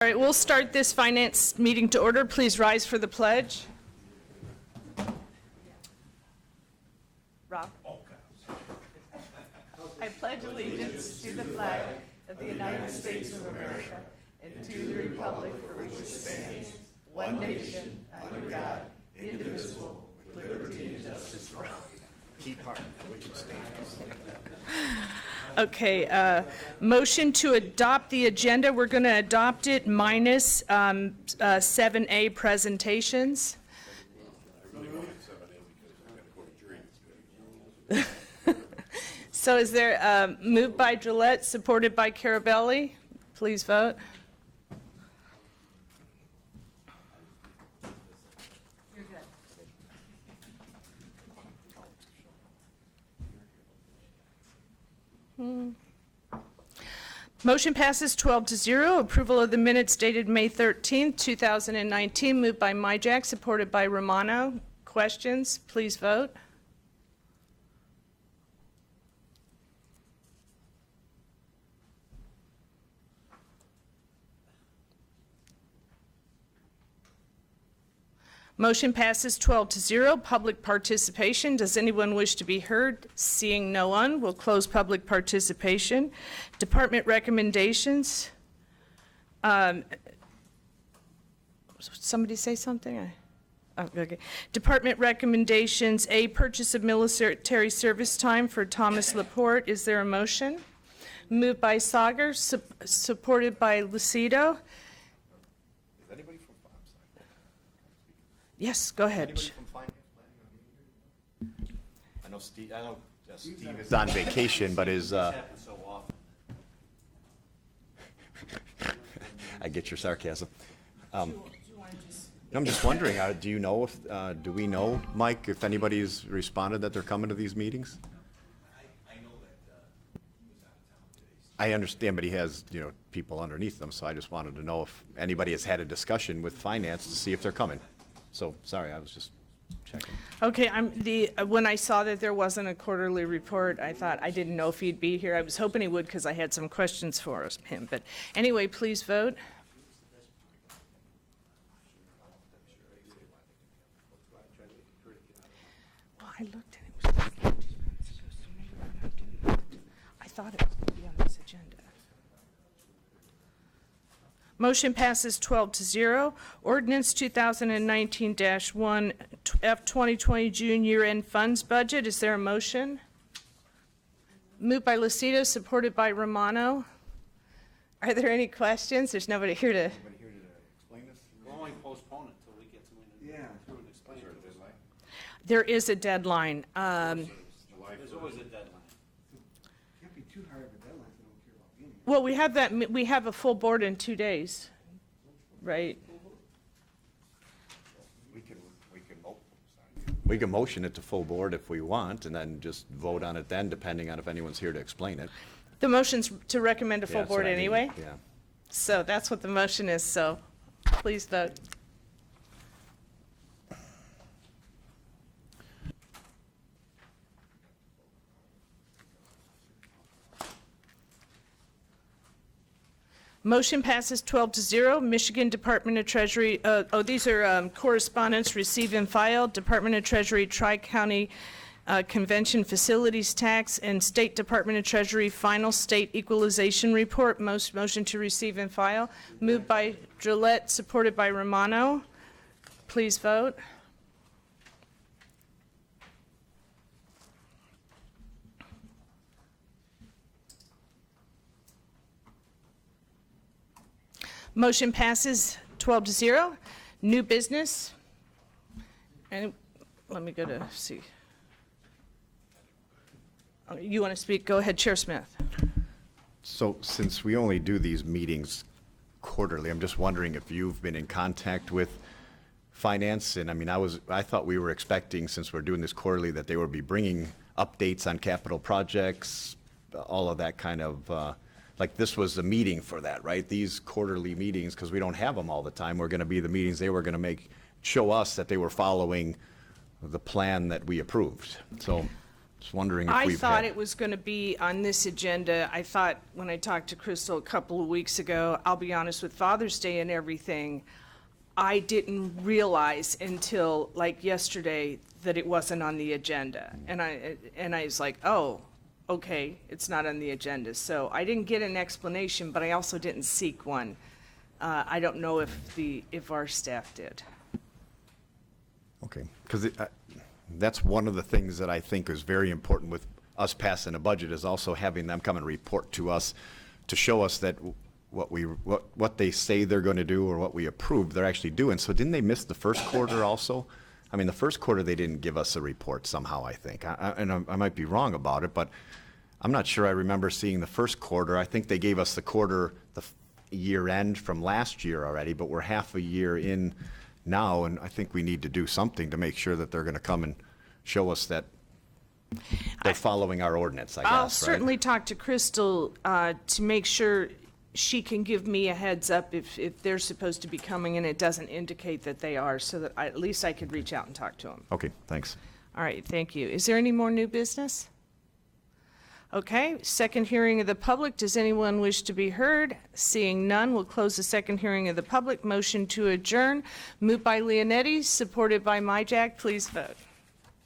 All right, we'll start this finance meeting to order. Please rise for the pledge. Rob? I pledge allegiance to the flag of the United States of America and to the republic for which it stands, one nation, under God, indivisible, with liberty and justice for all. Keep heart, we can stand. Okay, motion to adopt the agenda. We're going to adopt it minus 7A presentations. So is there moved by Gillette, supported by Carabelli? Please vote. Motion passes 12-0. Approval of the minutes dated May 13th, 2019, moved by Myjack, supported by Romano. Questions? Please vote. Motion passes 12-0. Public participation. Does anyone wish to be heard? Seeing no one, we'll close public participation. Department recommendations. Somebody say something? Okay. Department recommendations. A, purchase of military service time for Thomas Laporte. Is there a motion? Moved by Sauger, supported by Lucido. Yes, go ahead. Anybody from finance planning? I know Steve is on vacation, but is, happens so often. I get your sarcasm. I'm just wondering, do you know if, do we know, Mike, if anybody's responded that they're coming to these meetings? I know that he was out of town today. I understand, but he has, people underneath them, so I just wanted to know if anybody has had a discussion with finance to see if they're coming. So, sorry, I was just checking. Okay, when I saw that there wasn't a quarterly report, I thought, I didn't know if he'd be here. I was hoping he would because I had some questions for him. But anyway, please vote. Well, I looked and it was supposed to maybe we're not doing that. I thought it was going to be on this agenda. Motion passes 12-0. Ordinance 2019-1 F-2020 June year-end funds budget. Is there a motion? Moved by Lucido, supported by Romano. Are there any questions? There's nobody here to... Anybody here to explain this? We'll only postpone it until we get someone through and explain it. There is a deadline. There's always a deadline. Can't be too hard of a deadline if they don't care about being here. Well, we have a full board in 2 days, right? We can motion it to full board if we want, and then just vote on it then, depending on if anyone's here to explain it. The motion's to recommend a full Yeah, that's board what I mean. anyway? Yeah. So that's what the motion is, so please vote. Motion passes 12-0. Michigan Department of Treasury, these are correspondence, receive and file. Department of Treasury Tri-County Convention Facilities Tax and State Department of Treasury Final State Equalization Report. Motion to receive and file. Moved by Gillette, supported by Romano. Please vote. Motion passes 12-0. New business. And let me go to see. You want to speak? Go ahead, Chair Smith. So since we only do these meetings quarterly, I'm just wondering if you've been in contact with finance. And I mean, I thought we were expecting, since we're doing this quarterly, that they would be bringing updates on capital projects, all of that kind of, like this was a meeting for that, right? These quarterly meetings, because we don't have them all the time, were going to be the meetings they were going to show us that they were following the plan that we approved. So Just wondering if I we've thought had. it was going to be on this agenda. I thought, when I talked to Crystal a couple of weeks ago, I'll be honest, with Father's Day and everything, I didn't realize until like yesterday that it wasn't on the agenda. And I was like, oh, okay, it's not on the agenda. So I didn't get an explanation, but I also didn't seek one. I don't know if our staff did. Okay, because that's one of the things that I think is very important with us passing a budget, is also having them come and report to us to show us that what they say they're going to do or what we approved, they're actually doing. So didn't they miss the first quarter also? I mean, the first quarter, they didn't give us a report somehow, I think. I might be wrong about it, but I'm not sure I remember seeing the first quarter. I think they gave us the quarter, the year end from last year already, but we're half a year in now, and I think we need to do something to make sure that they're going to come and show us that they're following our ordinance, I guess, I'll right? certainly talk to Crystal to make sure she can give me a heads up if they're supposed to be coming and it doesn't indicate that they are, so that at least I could reach out and talk to them. Okay, thanks. All right, thank you. Is there any more new business? Okay, second hearing of the public. Does anyone wish to be heard? Seeing none, we'll close the second hearing of the public. Motion to adjourn, moved by Leonetti, supported by Myjack. Please vote.